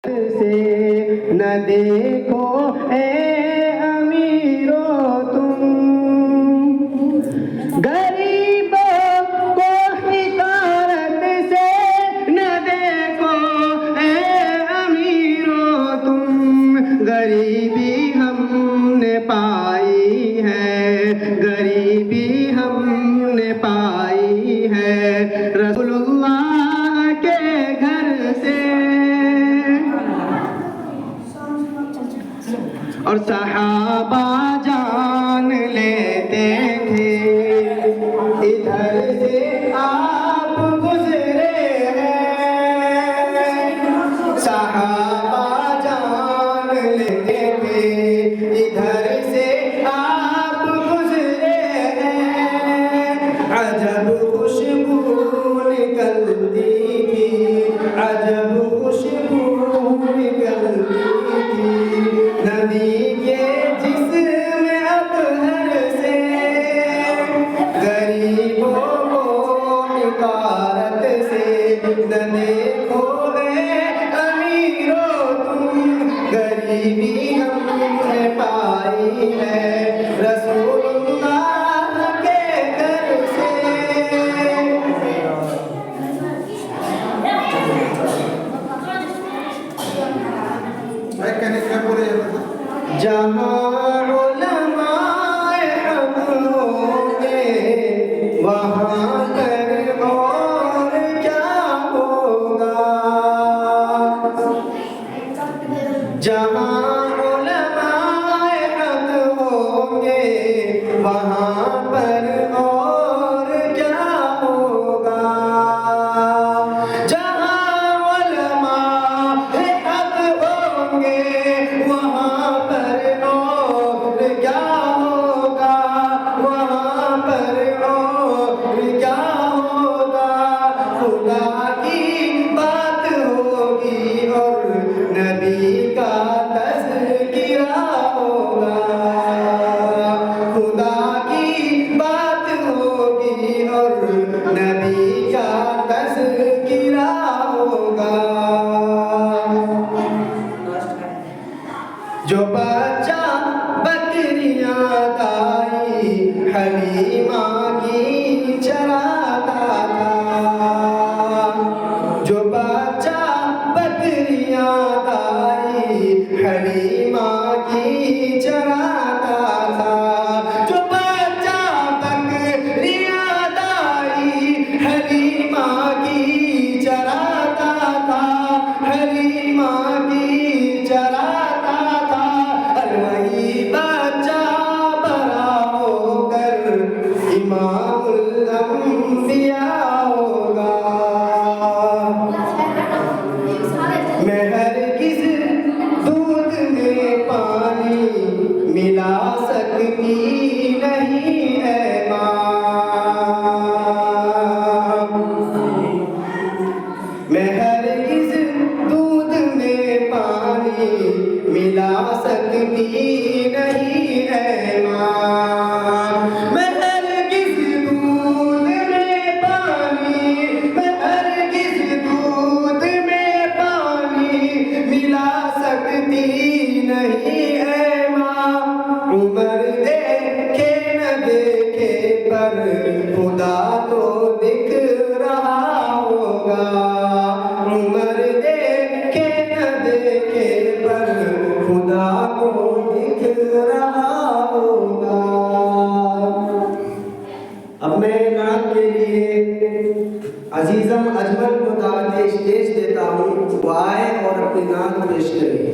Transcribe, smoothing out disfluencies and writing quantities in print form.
سے نہ دیکھو اے امیرو تم، غریبوں کو حقارت سے نہ دیکھو اے امیرو تم، غریبی ہم نے پائی ہے، غریبی ہم نے پائی ہے، رسول اللہ کے گھر سے اور صحابہ جان لیتے تھے، ادھر سے آپ گزرے ہیں، صحابہ جان لیتے تھے، ادھر سے آپ گزرے ہیں، عجب خوشبو نکلتی تھی، عجب خوشبو نکلتی تھی، نبی کے جسم اطہر سے، غریبوں کو حقارت سے نہ دیکھو اے امیرو تم، غریبی ہم نے پائی ہے، رسول اللہ کے گھر سے۔ جہاں علماء حق ہوں گے وہاں پر اور کیا ہوگا، جہاں علماء حق ہوں گے وہاں پر اور کیا ہوگا، جہاں علماء حق ہوں گے وہاں پر اور کیا ہوگا، وہاں پر اور کیا ہوگا، خدا کی بات ہوگی اور نبی کا تذکرہ ہوگا، خدا کی بات ہوگی اور نبی کا تذکرہ ہوگا، جو بچہ بکریاں دائی حلیمہ کی چراتا تھا، جو بچہ بکریاں دائی حلیمہ کی چراتا تھا، جو بچہ بکریاں دائی حلیمہ کی چراتا تھا، حلیمہ کی چراتا تھا، وہی بچہ بڑا ہو کر امام الانبیاء ہوگا، میں ہرگز دودھ میں پانی ملا سکتی نہیں اے ماں، میں ہرگز دودھ میں پانی ملا سکتی نہیں اے ماں، میں ہرگز دودھ میں پانی، میں ہرگز دودھ میں پانی ملا سکتی نہیں اے ماں، عمر دیکھے نہ دیکھے پر خدا تو دکھ رہا ہوگا، عمر دیکھے نہ دیکھے پر خدا کو دکھ رہا ہوگا۔ اب میں نعت کے لیے عزیزم اجمل کو دعوت اسٹیج دیتا ہوں، وہ آئے اور اپنی نعت پیش کریں۔